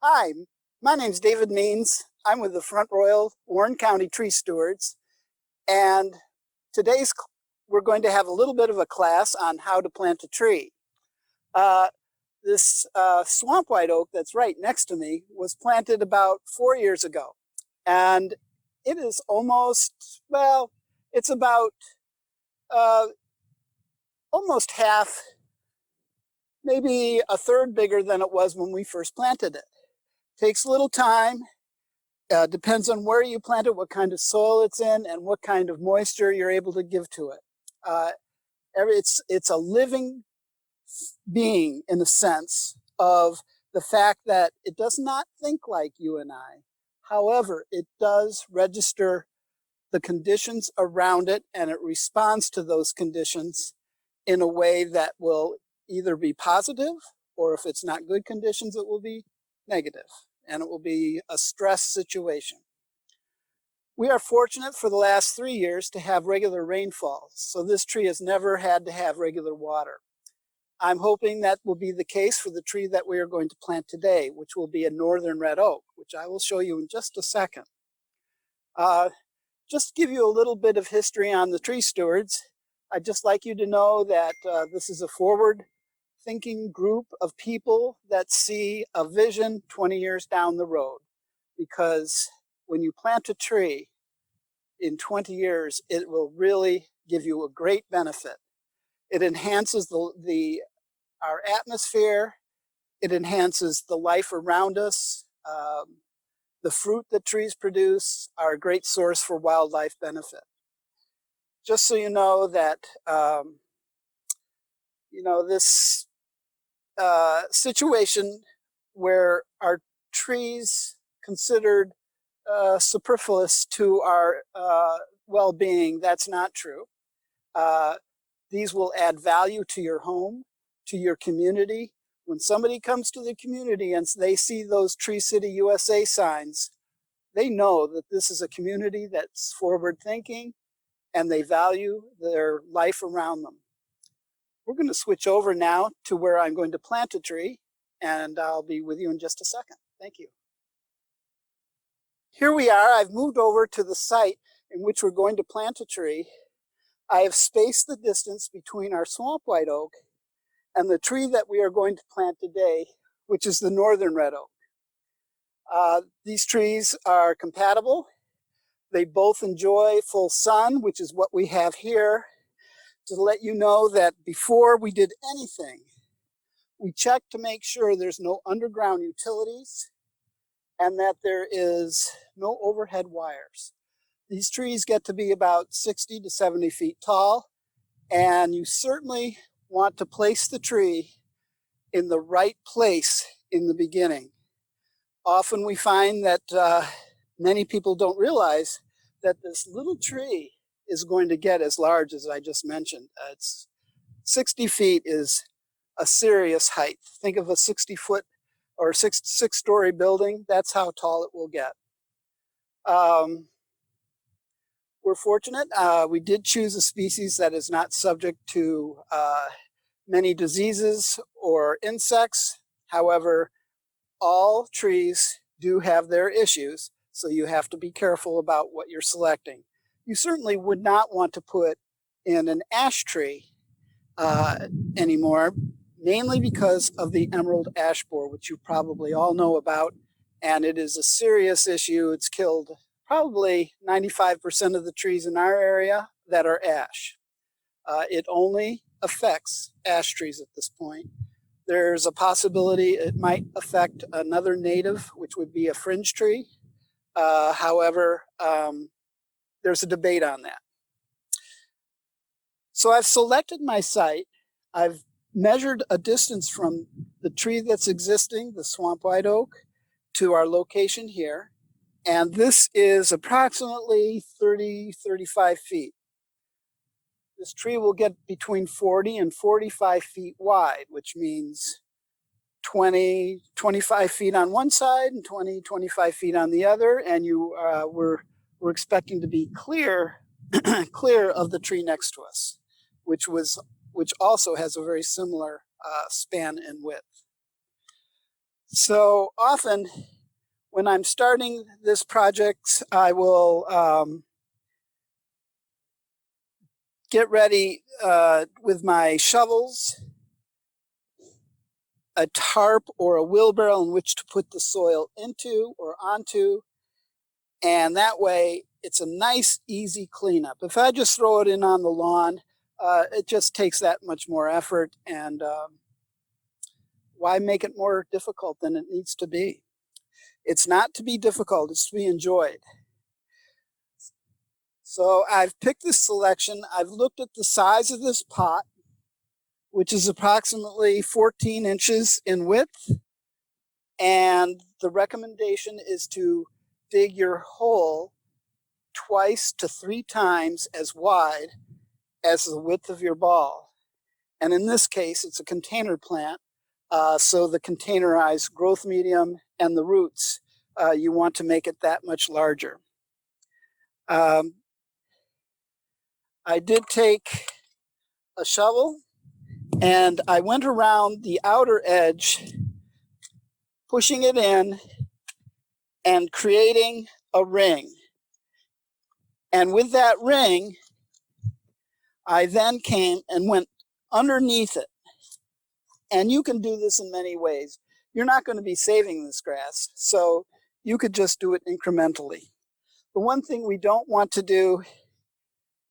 Hi, my name's David Means. I'm with the Front Royal Warren County Tree Stewards, and today's we're going to have a little bit of a class on how to plant a tree. This swamp white oak that's right next to me was planted about 4 years ago, and it is almost, well, it's about uh, almost half, maybe a third bigger than it was when we first planted it. Takes a little time. Depends on where you plant it, what kind of soil it's in, and what kind of moisture you're able to give to it. Uh, it's a living being in the sense of the fact that it does not think like you and I. However, it does register the conditions around it, and it responds to those conditions in a way that will either be positive, or if it's not good conditions, it will be negative, and it will be a stress situation. We are fortunate for the last 3 years to have regular rainfall, so this tree has never had to have regular water. I'm hoping that will be the case for the tree that we are going to plant today, which will be a northern red oak, which I will show you in just a second. Just to give you a little bit of history on the tree stewards, I'd just like you to know that this is a forward-thinking group of people that see a vision 20 years down the road. Because when you plant a tree in 20 years, it will really give you a great benefit. It enhances our atmosphere. It enhances the life around us. The fruit that trees produce are a great source for wildlife benefit. Just so you know that, this situation where our trees considered superfluous to our well-being, that's not true. These will add value to your home, to your community. When somebody comes to the community and they see those Tree City USA signs, they know that this is a community that's forward-thinking and they value their life around them. We're going to switch over now to where I'm going to plant a tree, and I'll be with you in just a second. Thank you. Here we are. I've moved over to the site in which we're going to plant a tree. I have spaced the distance between our swamp white oak and the tree that we are going to plant today, which is the northern red oak. These trees are compatible. They both enjoy full sun, which is what we have here. To let you know that before we did anything, we checked to make sure there's no underground utilities and that there is no overhead wires. These trees get to be about 60 to 70 feet tall, and you certainly want to place the tree in the right place in the beginning. Often we find that many people don't realize that this little tree is going to get as large as I just mentioned. It's 60 feet is a serious height. Think of a 60-foot or six-story building. That's how tall it will get. We're fortunate. We did choose a species that is not subject to many diseases or insects. However, all trees do have their issues, so you have to be careful about what you're selecting. You certainly would not want to put in an ash tree anymore, mainly because of the emerald ash borer, which you probably all know about, and it is a serious issue. It's killed probably 95% of the trees in our area that are ash. It only affects ash trees at this point. There's a possibility it might affect another native, which would be a fringe tree. However, there's a debate on that. So I've selected my site. I've measured a distance from the tree that's existing, the swamp white oak, to our location here. And this is approximately 30-35 feet. This tree will get between 40 and 45 feet wide, which means 20-25 feet on one side and 20-25 feet on the other. And we're expecting to be clear of the tree next to us, which also has a very similar span and width. So often when I'm starting this project, I will get ready with my shovels, a tarp or a wheelbarrow in which to put the soil into or onto, and that way it's a nice, easy cleanup. If I just throw it in on the lawn, it just takes that much more effort, and why make it more difficult than it needs to be? It's not to be difficult, it's to be enjoyed. So I've picked this selection. I've looked at the size of this pot, which is approximately 14 inches in width. And the recommendation is to dig your hole twice to 3 times as wide as the width of your ball. And in this case, it's a container plant. So the containerized growth medium and the roots, you want to make it that much larger. I did take a shovel and I went around the outer edge, pushing it in and creating a ring. And with that ring, I then came and went underneath it. And you can do this in many ways. You're not going to be saving this grass, so you could just do it incrementally. The one thing we don't want to do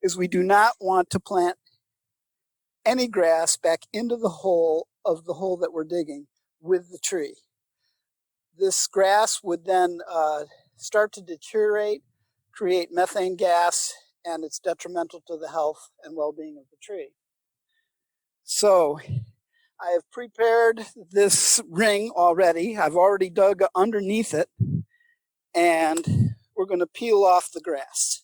is we do not want to plant any grass back into the hole that we're digging with the tree. This grass would then start to deteriorate, create methane gas, and it's detrimental to the health and well-being of the tree. So I have prepared this ring already. I've already dug underneath it, and we're going to peel off the grass.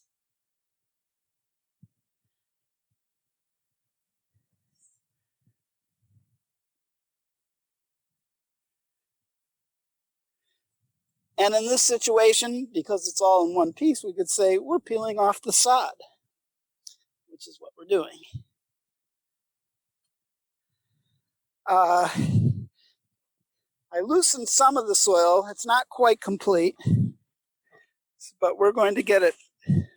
And in this situation, because it's all in one piece, we could say we're peeling off the sod, which is what we're doing. I loosened some of the soil. It's not quite complete, but we're going to get it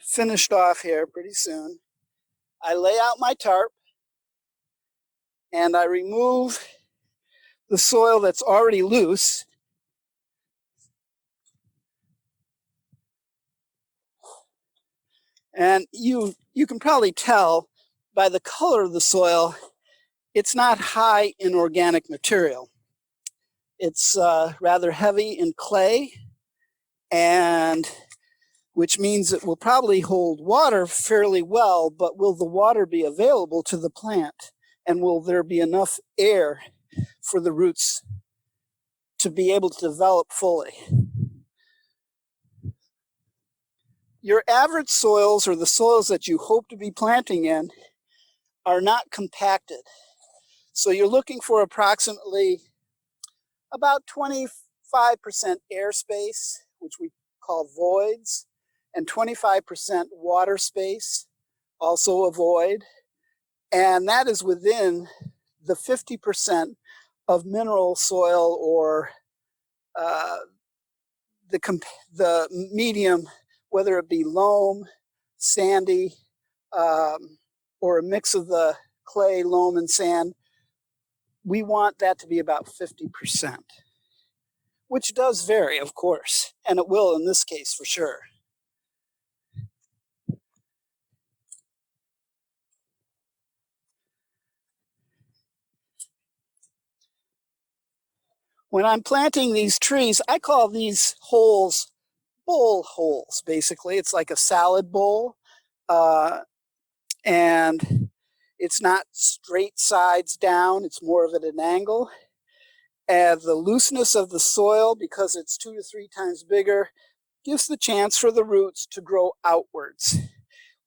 finished off here pretty soon. I lay out my tarp and I remove the soil that's already loose. And you can probably tell by the color of the soil, it's not high in organic material. It's rather heavy in clay, and which means it will probably hold water fairly well, but will the water be available to the plant? And will there be enough air for the roots to be able to develop fully? Your average soils, or the soils that you hope to be planting in, are not compacted. So you're looking for approximately about 25% airspace, which we call voids, and 25% water space, also a void. And that is within the 50% of mineral soil or the medium, whether it be loam, sandy, or a mix of the clay, loam, and sand. We want that to be about 50%, which does vary, of course, and it will in this case for sure. When I'm planting these trees, I call these holes bowl holes, basically. It's like a salad bowl, and it's not straight sides down, it's more of at an angle. And the looseness of the soil, because it's 2 to 3 times bigger, gives the chance for the roots to grow outwards.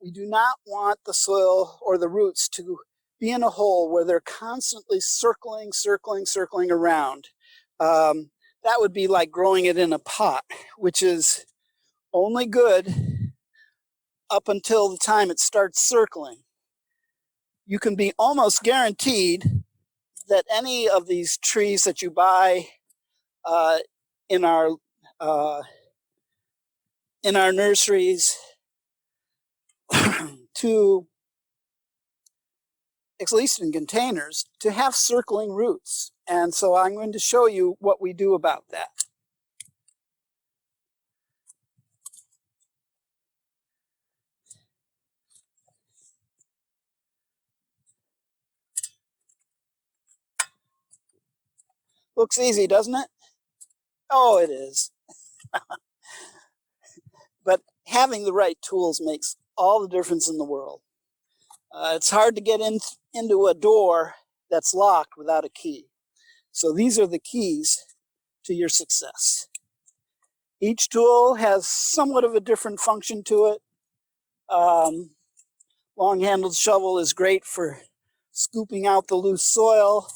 We do not want the soil or the roots to be in a hole where they're constantly circling around. That would be like growing it in a pot, which is only good up until the time it starts circling. You can be almost guaranteed that any of these trees that you buy uh, in our uh, nurseries to, at least in containers, to have circling roots. And so I'm going to show you what we do about that. Looks easy, doesn't it? Oh, it is. But having the right tools makes all the difference in the world. It's hard to get into a door that's locked without a key. So these are the keys to your success. Each tool has somewhat of a different function to it. Long-handled shovel is great for scooping out the loose soil.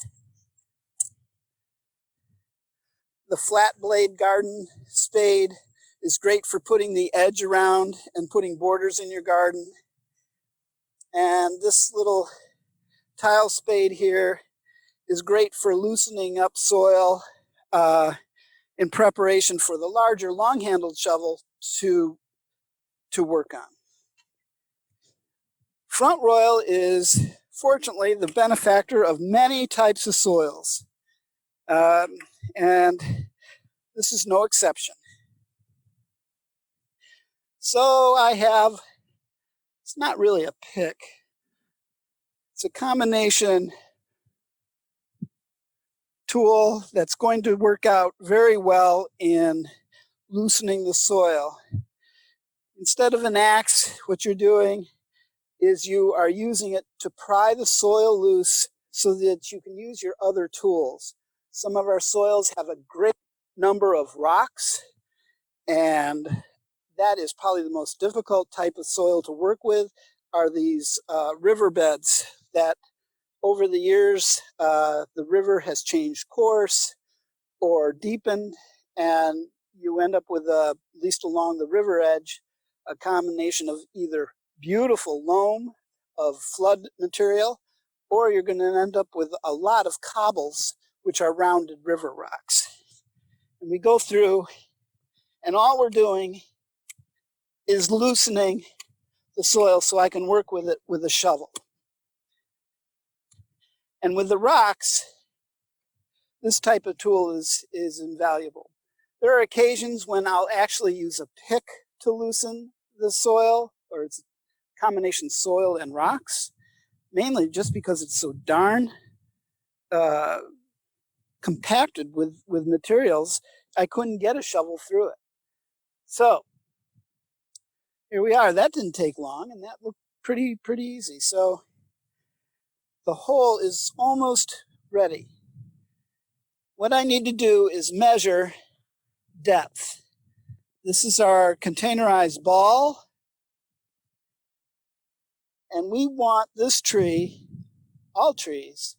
The flat blade garden spade is great for putting the edge around and putting borders in your garden. And this little tile spade here is great for loosening up soil in preparation for the larger long-handled shovel to work on. Front Royal is, fortunately, the benefactor of many types of soils. And this is no exception. So I have, it's not really a pick, it's a combination tool that's going to work out very well in loosening the soil. Instead of an axe, what you're doing is you are using it to pry the soil loose so that you can use your other tools. Some of our soils have a great number of rocks, and that is probably the most difficult type of soil to work with, are these riverbeds that over the years the river has changed course or deepened, and you end up with, at least along the river edge, a combination of either beautiful loam of flood material, or you're going to end up with a lot of cobbles, which are rounded river rocks. And we go through, and all we're doing is loosening the soil so I can work with it with a shovel. And with the rocks, this type of tool is invaluable. There are occasions when I'll actually use a pick to loosen the soil, or it's a combination soil and rocks, mainly just because it's so darn compacted with materials, I couldn't get a shovel through it. So here we are. That didn't take long, and that looked pretty easy. So the hole is almost ready. What I need to do is measure depth. This is our containerized ball, and we want this tree, all trees,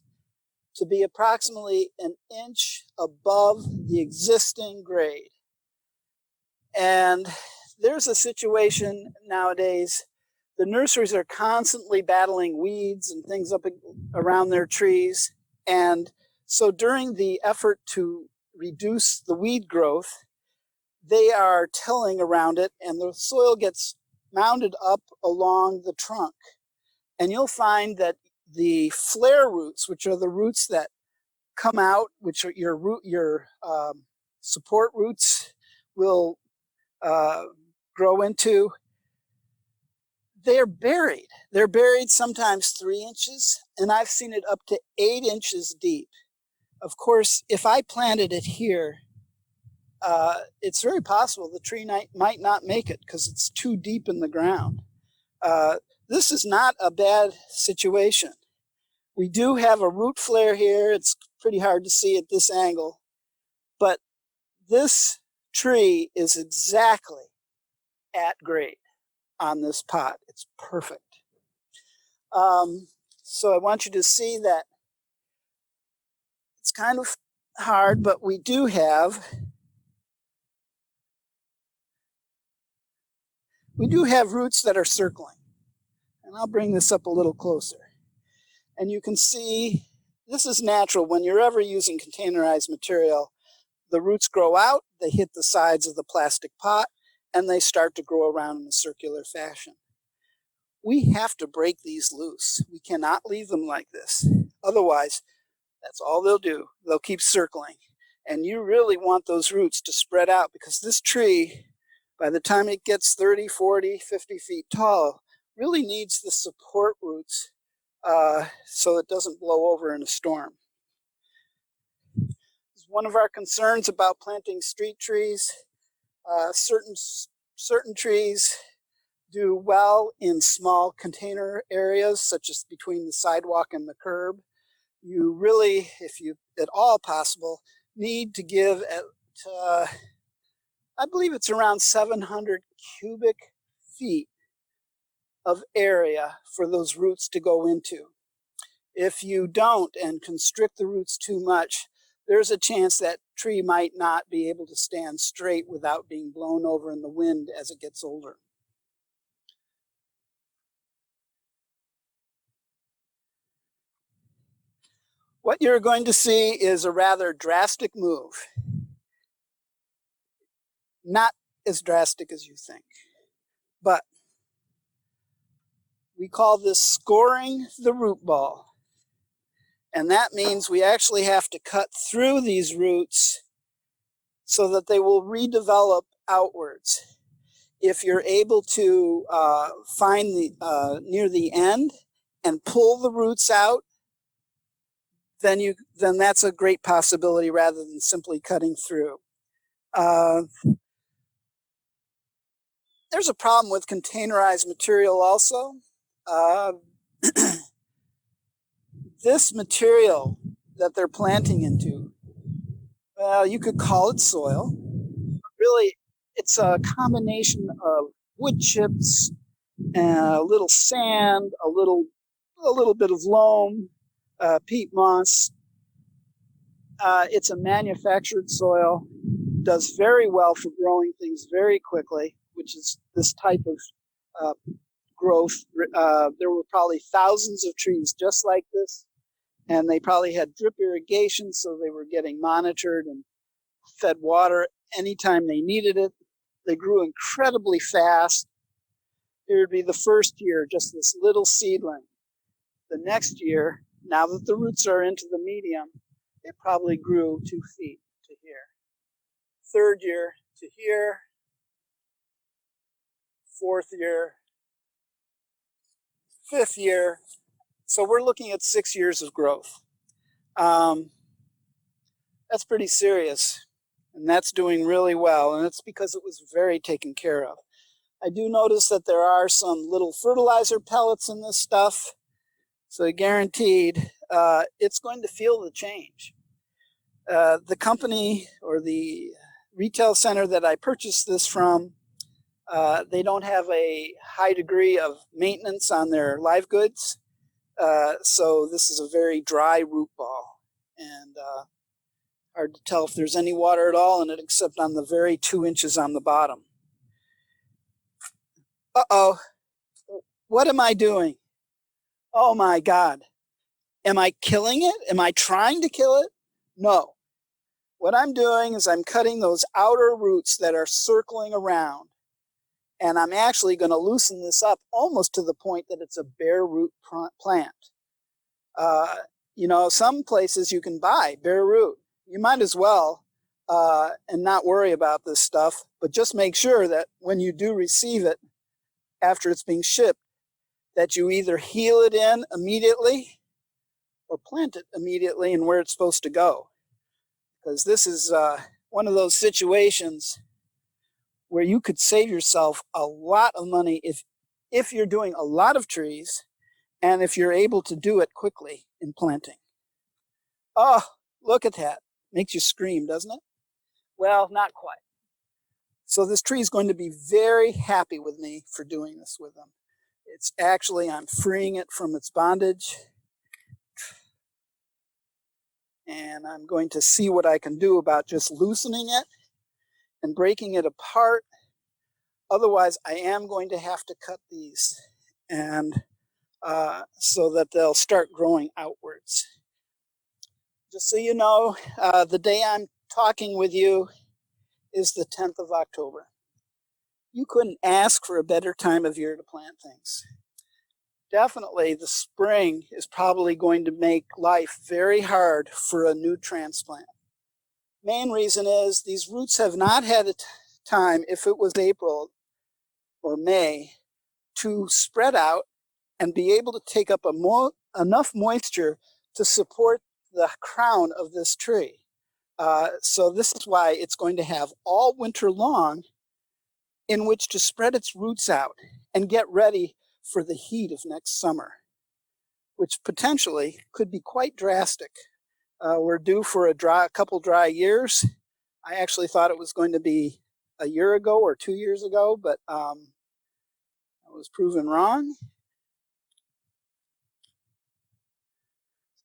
to be approximately an inch above the existing grade. And there's a situation nowadays, the nurseries are constantly battling weeds and things up around their trees. And so during the effort to reduce the weed growth, they are tilling around it, and the soil gets mounded up along the trunk. And you'll find that the flare roots, which are the roots that come out, which are your support roots will grow into, they're buried. They're buried sometimes 3 inches, and I've seen it up to 8 inches deep. Of course, if I planted it here, it's very possible the tree might not make it because it's too deep in the ground. This is not a bad situation. We do have a root flare here. It's pretty hard to see at this angle, but this tree is exactly at grade on this pot. It's perfect. So I want you to see that it's kind of hard, but we do have roots that are circling. And I'll bring this up a little closer. And you can see this is natural. When you're ever using containerized material, the roots grow out, they hit the sides of the plastic pot, and they start to grow around in a circular fashion. We have to break these loose. We cannot leave them like this. Otherwise, that's all they'll do. They'll keep circling. And you really want those roots to spread out, because this tree, by the time it gets 30, 40, 50 feet tall, really needs the support roots so it doesn't blow over in a storm. One of our concerns about planting street trees, certain trees do well in small container areas, such as between the sidewalk and the curb. You really, if you at all possible, need to give I believe it's around 700 cubic feet of area for those roots to go into. If you don't and constrict the roots too much, there's a chance that tree might not be able to stand straight without being blown over in the wind as it gets older. What you're going to see is a rather drastic move. Not as drastic as you think, but we call this scoring the root ball. And that means we actually have to cut through these roots so that they will redevelop outwards. If you're able to find the near the end and pull the roots out, then that's a great possibility rather than simply cutting through. There's a problem with containerized material also. This material that they're planting into, well, you could call it soil. Really, it's a combination of wood chips, a little sand, a little bit of loam, peat moss. It's a manufactured soil, does very well for growing things very quickly, which is this type of growth. There were probably thousands of trees just like this, and they probably had drip irrigation, so they were getting monitored and fed water anytime they needed it. They grew incredibly fast. It would be the first year, just this little seedling. The next year, now that the roots are into the medium, it probably grew 2 feet to here. Third year to here. Fourth year. Fifth year. So we're looking at 6 years of growth. That's pretty serious. And that's doing really well. And it's because it was very taken care of. I do notice that there are some little fertilizer pellets in this stuff. So guaranteed, it's going to feel the change. The company or the retail center that I purchased this from, they don't have a high degree of maintenance on their live goods. So this is a very dry root ball, and hard to tell if there's any water at all in it except on the very 2 inches on the bottom. Uh-oh, what am I doing? Oh my God. Am I killing it? Am I trying to kill it? No. What I'm doing is I'm cutting those outer roots that are circling around, and I'm actually going to loosen this up almost to the point that it's a bare root plant. You know, some places you can buy bare root. You might as well and not worry about this stuff, but just make sure that when you do receive it, after it's being shipped, that you either heel it in immediately or plant it immediately in where it's supposed to go. Because this is one of those situations where you could save yourself a lot of money if you're doing a lot of trees and if you're able to do it quickly in planting. Oh, look at that. Makes you scream, doesn't it? Well, not quite. So this tree is going to be very happy with me for doing this with them. It's actually, I'm freeing it from its bondage. And I'm going to see what I can do about just loosening it and breaking it apart. Otherwise, I am going to have to cut these and so that they'll start growing outwards. Just so you know, the day I'm talking with you is the 10th of October. You couldn't ask for a better time of year to plant things. Definitely the spring is probably going to make life very hard for a new transplant. Main reason is these roots have not had a time, if it was April or May, to spread out and be able to take up enough moisture to support the crown of this tree. So this is why it's going to have all winter long in which to spread its roots out and get ready for the heat of next summer, which potentially could be quite drastic. We're due for a couple dry years. I actually thought it was going to be a year ago or 2 years ago, but I was proven wrong.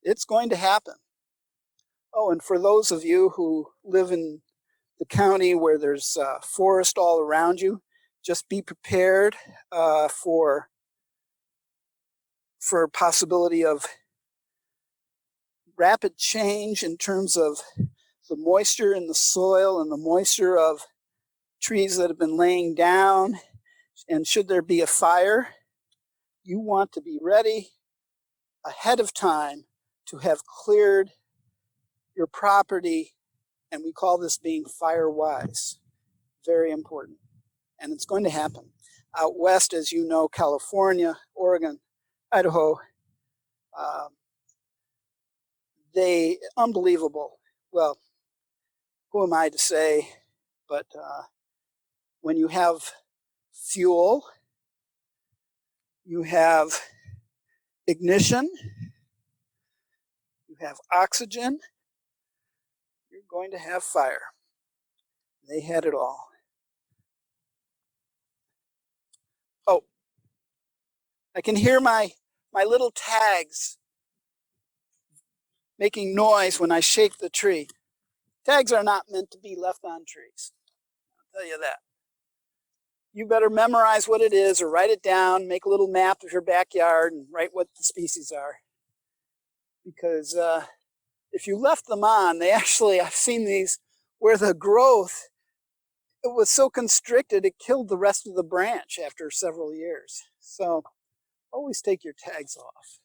It's going to happen. Oh, and for those of you who live in the county where there's forest all around you, just be prepared for possibility of rapid change in terms of the moisture in the soil and the moisture of trees that have been laying down. And should there be a fire, you want to be ready ahead of time to have cleared your property, and we call this being fire wise. Very important. And it's going to happen. Out west, as you know, California, Oregon, Idaho, unbelievable. Well, who am I to say, but when you have fuel, you have ignition, you have oxygen, you're going to have fire. They had it all. Oh, I can hear my little tags making noise when I shake the tree. Tags are not meant to be left on trees. I'll tell you that. You better memorize what it is or write it down, make a little map of your backyard and write what the species are. Because if you left them on, I've seen these where the growth, it was so constricted, it killed the rest of the branch after several years. So always take your tags off.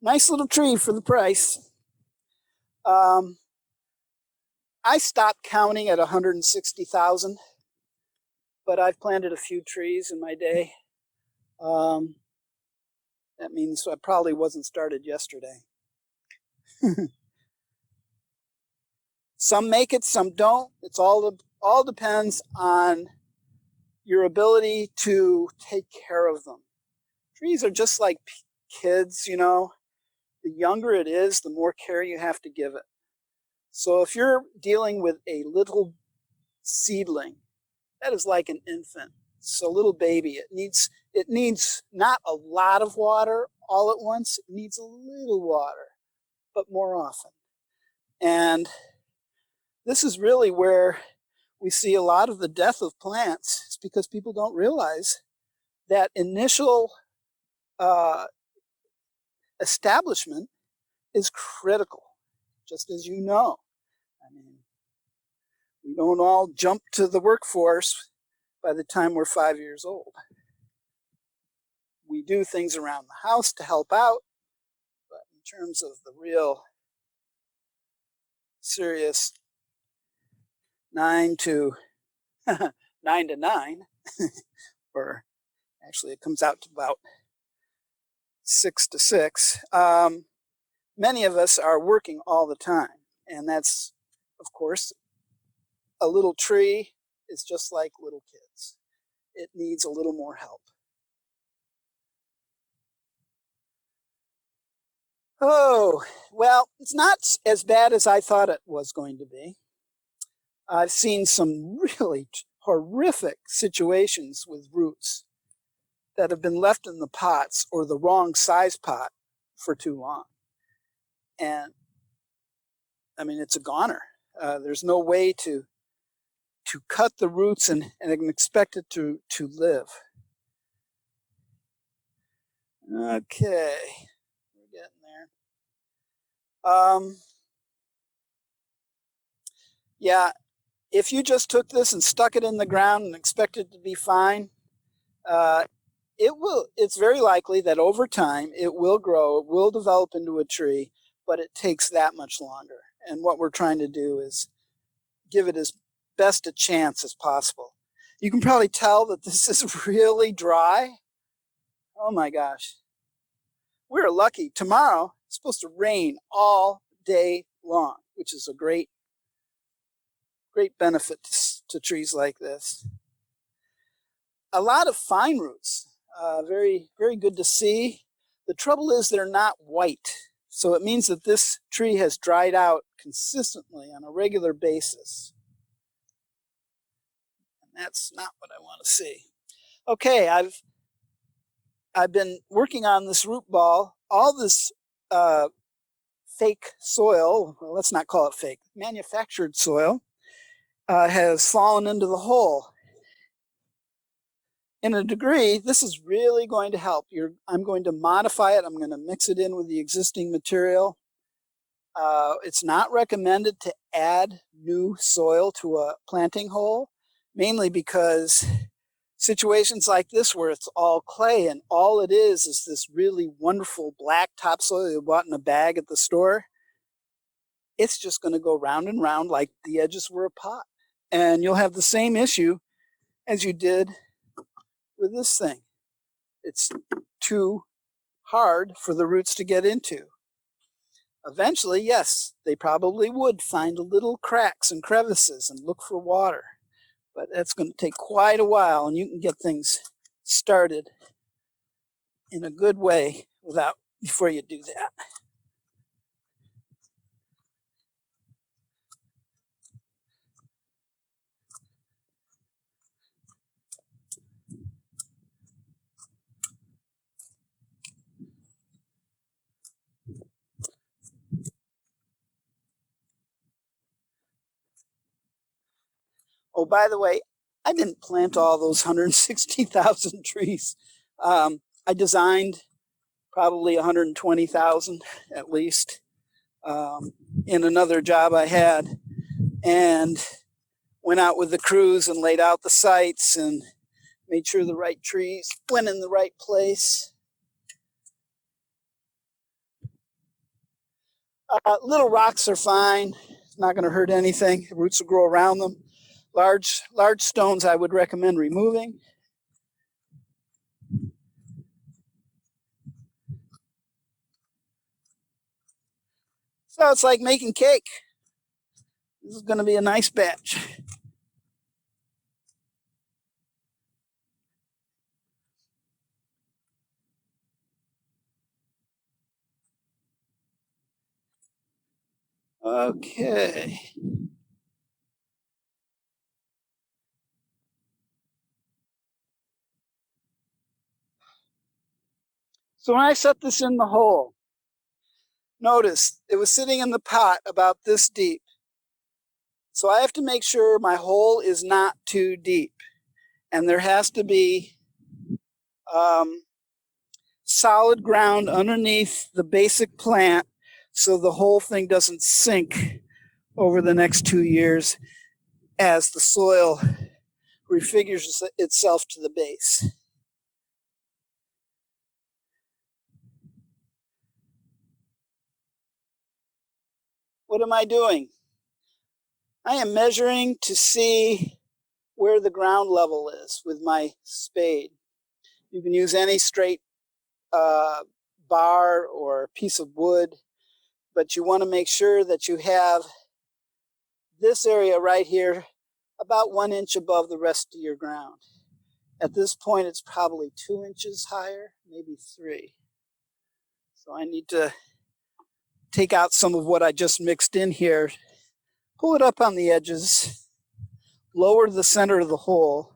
Nice little tree for the price. I stopped counting at 160,000, but I've planted a few trees in my day. That means I probably wasn't started yesterday. Some make it, some don't. It's all depends on your ability to take care of them. Trees are just like kids, you know. The younger it is, the more care you have to give it. So if you're dealing with a little seedling, that is like an infant. It's a little baby. It needs not a lot of water all at once. It needs a little water, but more often. And this is really where we see a lot of the death of plants. It's because people don't realize that initial establishment is critical, just as you know. I mean, we don't all jump to the workforce by the time we're 5 years old. We do things around the house to help out, but in terms of the real serious 9 to 9, or actually it comes out to about 6 to 6, many of us are working all the time. And that's, of course, a little tree is just like little kids. It needs a little more help. Oh, well, it's not as bad as I thought it was going to be. I've seen some really horrific situations with roots that have been left in the pots or the wrong size pot for too long. And I mean, it's a goner. There's no way to to cut the roots and expect it to live. Okay, we're getting there. Yeah, if you just took this and stuck it in the ground and expected it to be fine, it's very likely that over time it will grow, it will develop into a tree, but it takes that much longer. And what we're trying to do is give it as best a chance as possible. You can probably tell that this is really dry. Oh my gosh. We're lucky. Tomorrow it's supposed to rain all day long, which is a great benefit to trees like this. A lot of fine roots, very, very good to see. The trouble is they're not white. So it means that this tree has dried out consistently on a regular basis. And that's not what I want to see. Okay, I've been working on this root ball. All this fake soil, well, let's not call it fake, manufactured soil, has fallen into the hole. In a degree, this is really going to help. I'm going to modify it. I'm going to mix it in with the existing material. It's not recommended to add new soil to a planting hole, mainly because situations like this where it's all clay and all it is this really wonderful black topsoil you bought in a bag at the store, it's just going to go round and round like the edges were a pot. And you'll have the same issue as you did with this thing. It's too hard for the roots to get into. Eventually, yes, they probably would find little cracks and crevices and look for water. But that's going to take quite a while, and you can get things started in a good way before you do that. Oh, by the way, I didn't plant all those 160,000 trees. I designed probably 120,000 at least in another job I had, and went out with the crews and laid out the sites and made sure the right trees went in the right place. Little rocks are fine. It's not going to hurt anything. The roots will grow around them. Large stones I would recommend removing. So it's like making cake. This is going to be a nice batch. Okay. So when I set this in the hole, notice it was sitting in the pot about this deep. So I have to make sure my hole is not too deep. And there has to be solid ground underneath the basic plant so the whole thing doesn't sink over the next 2 years as the soil refigures itself to the base. What am I doing? I am measuring to see where the ground level is with my spade. You can use any straight bar or piece of wood, but you want to make sure that you have this area right here about 1 inch above the rest of your ground. At this point, it's probably 2 inches higher, maybe 3. So I need to take out some of what I just mixed in here, pull it up on the edges, lower the center of the hole.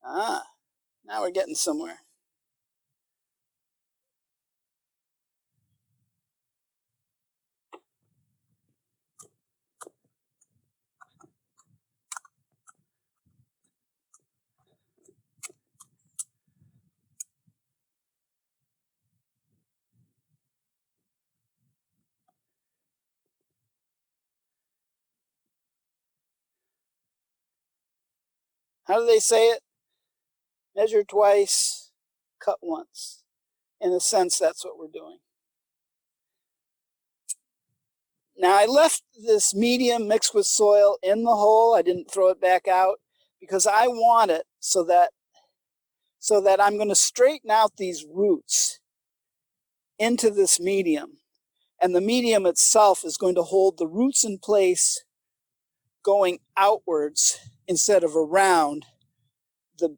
Ah, now we're getting somewhere. How do they say it? Measure twice, cut once. In a sense, that's what we're doing. Now I left this medium mixed with soil in the hole. I didn't throw it back out because I want it so that I'm going to straighten out these roots into this medium. And the medium itself is going to hold the roots in place going outwards instead of around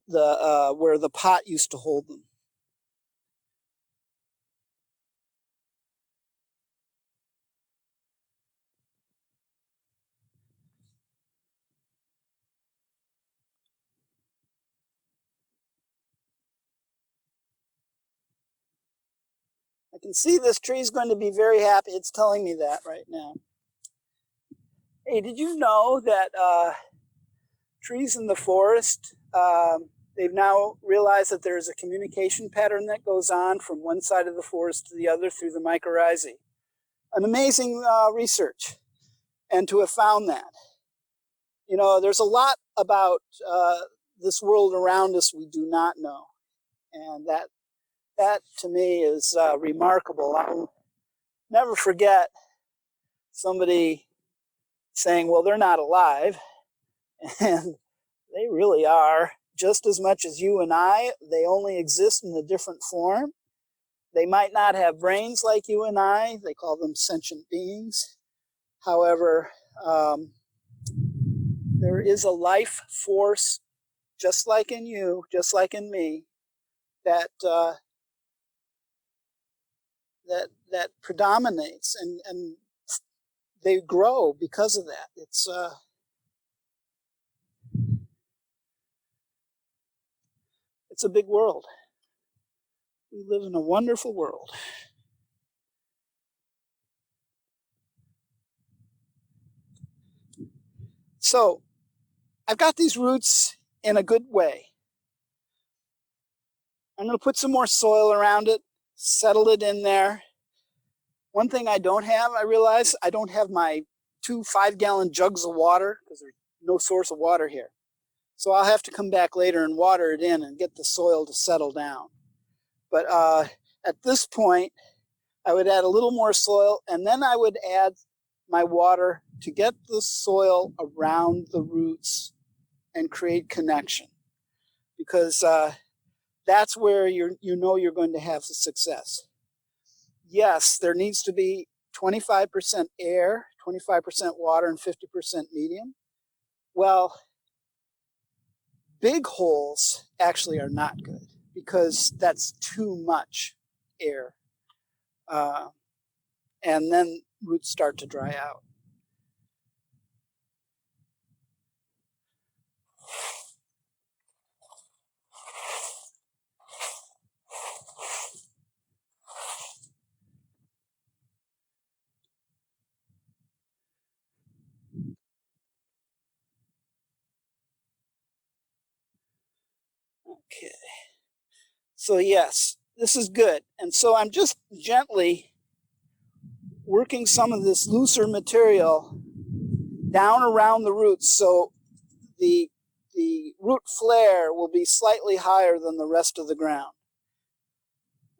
where the pot used to hold them. I can see this tree is going to be very happy. It's telling me that right now. Hey, did you know that trees in the forest, they've now realized that there's a communication pattern that goes on from one side of the forest to the other through the mycorrhizae? An amazing research, and to have found that. You know, there's a lot about this world around us we do not know, and that to me is remarkable. I'll never forget somebody saying, well, they're not alive, and they really are. Just as much as you and I, they only exist in a different form. They might not have brains like you and I. They call them sentient beings. However, there is a life force, just like in you, just like in me, that that predominates, and they grow because of that. It's a big world. We live in a wonderful world. So I've got these roots in a good way. I'm going to put some more soil around it, settle it in there. One thing I don't have, I realize, I don't have my 2 5-gallon jugs of water because there's no source of water here. So I'll have to come back later and water it in and get the soil to settle down. But at this point, I would add a little more soil, and then I would add my water to get the soil around the roots and create connection. Because that's where you know you're going to have success. Yes, there needs to be 25% air, 25% water, and 50% medium. Well, big holes actually are not good because that's too much air. And then roots start to dry out. Okay. So yes, this is good. And so I'm just gently working some of this looser material down around the roots so the root flare will be slightly higher than the rest of the ground.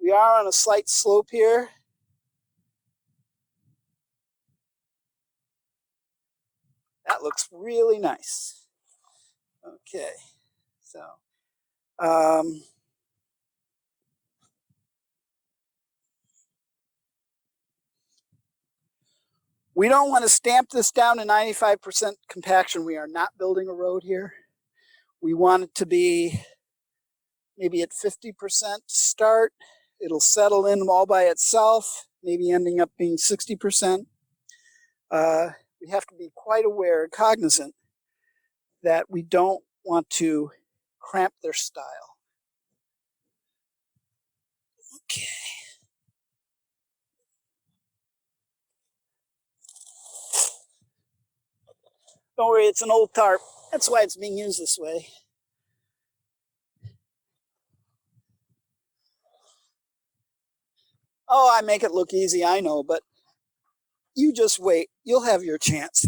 We are on a slight slope here. That looks really nice. Okay, so we don't want to stamp this down to 95% compaction. We are not building a road here. We want it to be maybe at 50% to start. It'll settle in all by itself, maybe ending up being 60%. We have to be quite aware, cognizant, that we don't want to cramp their style. Okay. Don't worry, it's an old tarp. That's why it's being used this way. Oh, I make it look easy, I know, but you just wait. You'll have your chance.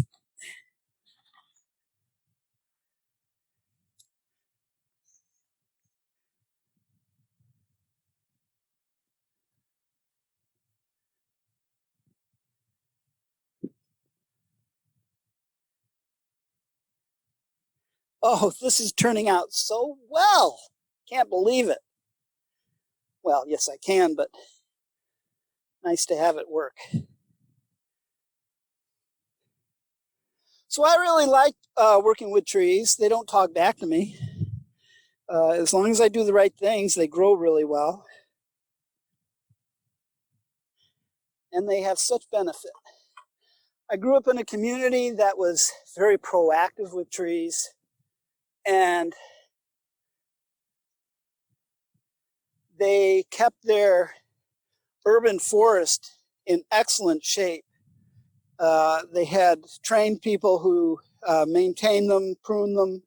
Oh, this is turning out so well. Can't believe it. Well, yes, I can, but nice to have it work. So I really like working with trees. They don't talk back to me. As long as I do the right things, they grow really well. And they have such benefit. I grew up in a community that was very proactive with trees, and they kept their urban forest in excellent shape. They had trained people who maintained them, pruned them.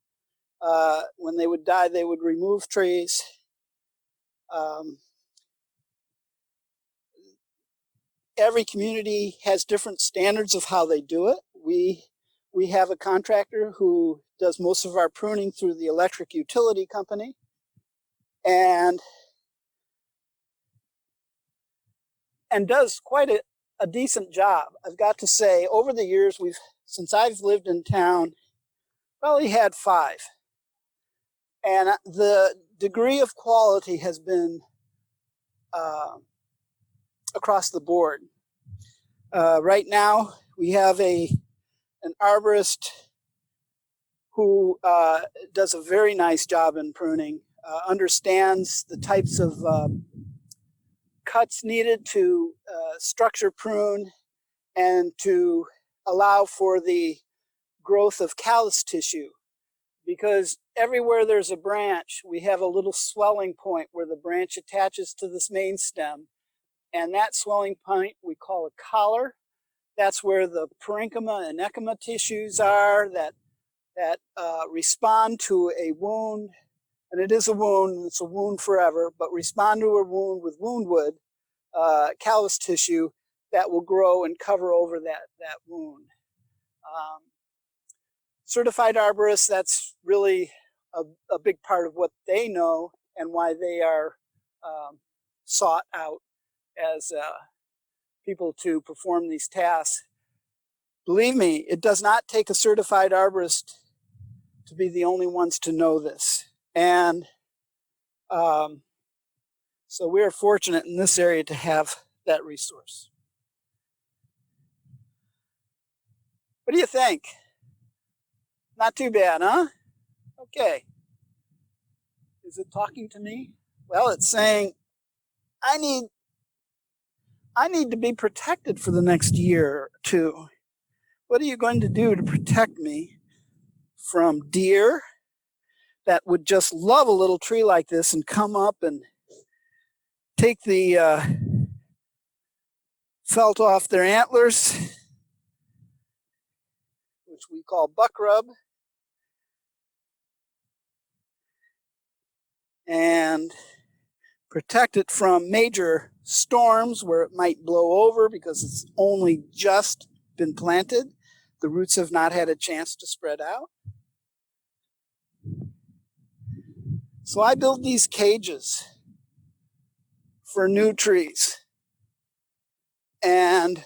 When they would die, they would remove trees. Every community has different standards of how they do it. We have a contractor who does most of our pruning through the electric utility company, and does quite a decent job. I've got to say, over the years, since I've lived in town, probably had 5. And the degree of quality has been across the board. Right now, we have an arborist who does a very nice job in pruning, understands the types of cuts needed to structure prune and to allow for the growth of callus tissue. Because everywhere there's a branch, we have a little swelling point where the branch attaches to this main stem. And that swelling point we call a collar. That's where the parenchyma and echyma tissues are that respond to a wound. And it is a wound, it's a wound forever, but respond to a wound with wound wood, callus tissue that will grow and cover over that wound. Certified arborists, that's really a big part of what they know and why they are sought out as people to perform these tasks. Believe me, it does not take a certified arborist to be the only ones to know this. And so we're fortunate in this area to have that resource. What do you think? Not too bad, huh? Okay. Is it talking to me? Well, it's saying, I need to be protected for the next year or 2. What are you going to do to protect me from deer that would just love a little tree like this and come up and take the felt off their antlers, which we call buck rub, and protect it from major storms where it might blow over because it's only just been planted. The roots have not had a chance to spread out. So I build these cages for new trees. And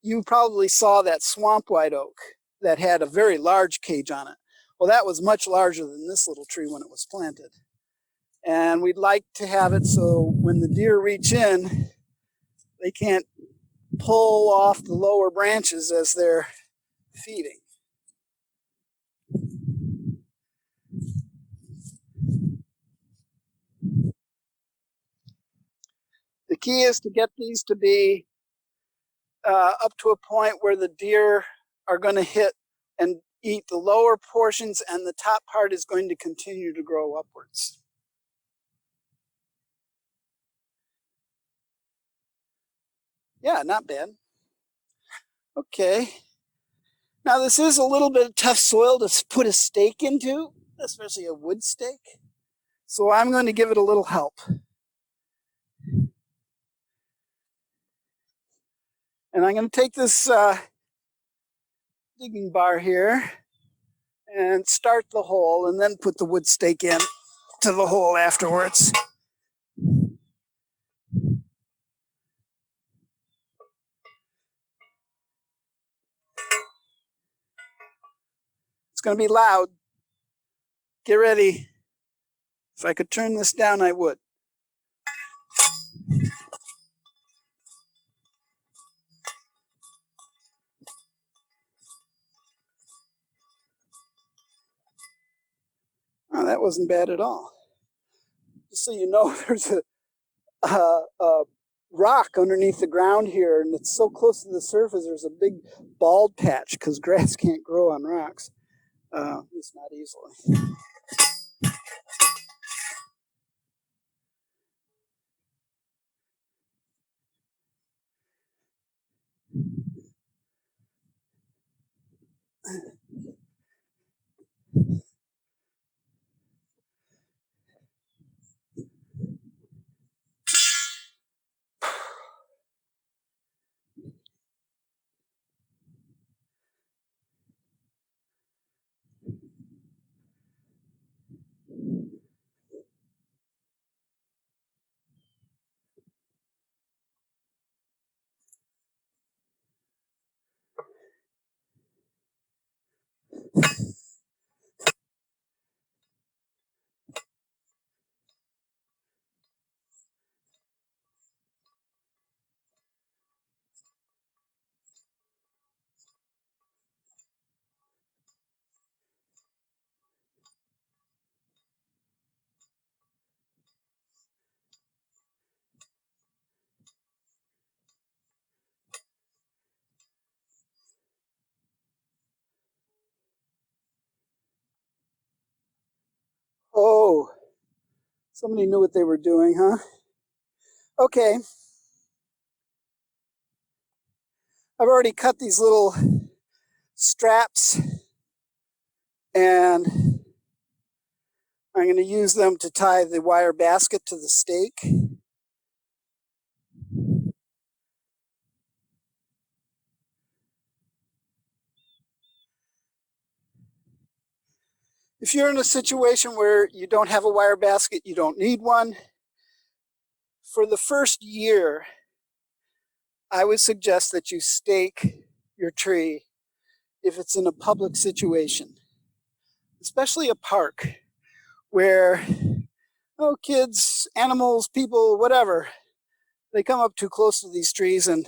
you probably saw that swamp white oak that had a very large cage on it. Well, that was much larger than this little tree when it was planted. And we'd like to have it so when the deer reach in, they can't pull off the lower branches as they're feeding. The key is to get these to be up to a point where the deer are going to hit and eat the lower portions, and the top part is going to continue to grow upwards. Yeah, not bad. Okay. Now this is a little bit of tough soil to put a stake into, especially a wood stake. So I'm going to give it a little help. And I'm going to take this digging bar here and start the hole and then put the wood stake in to the hole afterwards. It's going to be loud. Get ready. If I could turn this down, I would. Oh, that wasn't bad at all. Just so you know, there's a rock underneath the ground here, and it's so close to the surface, there's a big bald patch because grass can't grow on rocks, at least not easily. Oh, somebody knew what they were doing, huh? Okay. I've already cut these little straps, and I'm going to use them to tie the wire basket to the stake. If you're in a situation where you don't have a wire basket, you don't need one. For the first year, I would suggest that you stake your tree if it's in a public situation, especially a park where, oh, kids, animals, people, whatever, they come up too close to these trees, and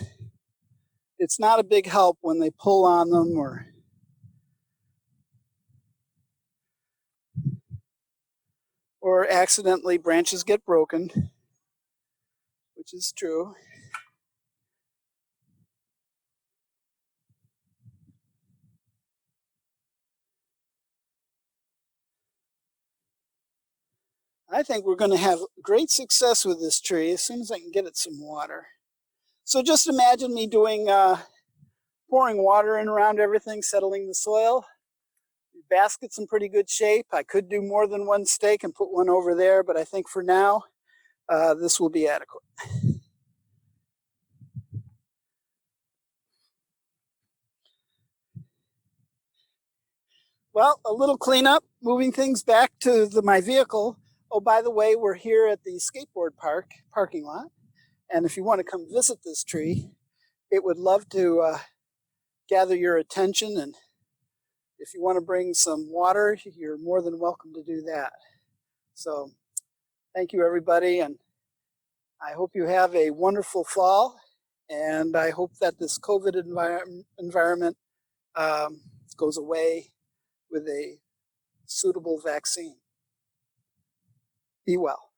it's not a big help when they pull on them or accidentally branches get broken, which is true. I think we're going to have great success with this tree as soon as I can get it some water. So just imagine me doing pouring water in around everything, settling the soil. The basket's in pretty good shape. I could do more than one stake and put one over there, but I think for now, this will be adequate. Well, a little cleanup, moving things back to my vehicle. Oh, by the way, we're here at the skateboard parking lot. And if you want to come visit this tree, it would love to gather your attention. And if you want to bring some water, you're more than welcome to do that. So thank you, everybody. And I hope you have a wonderful fall. And I hope that this COVID environment goes away with a suitable vaccine. Be well.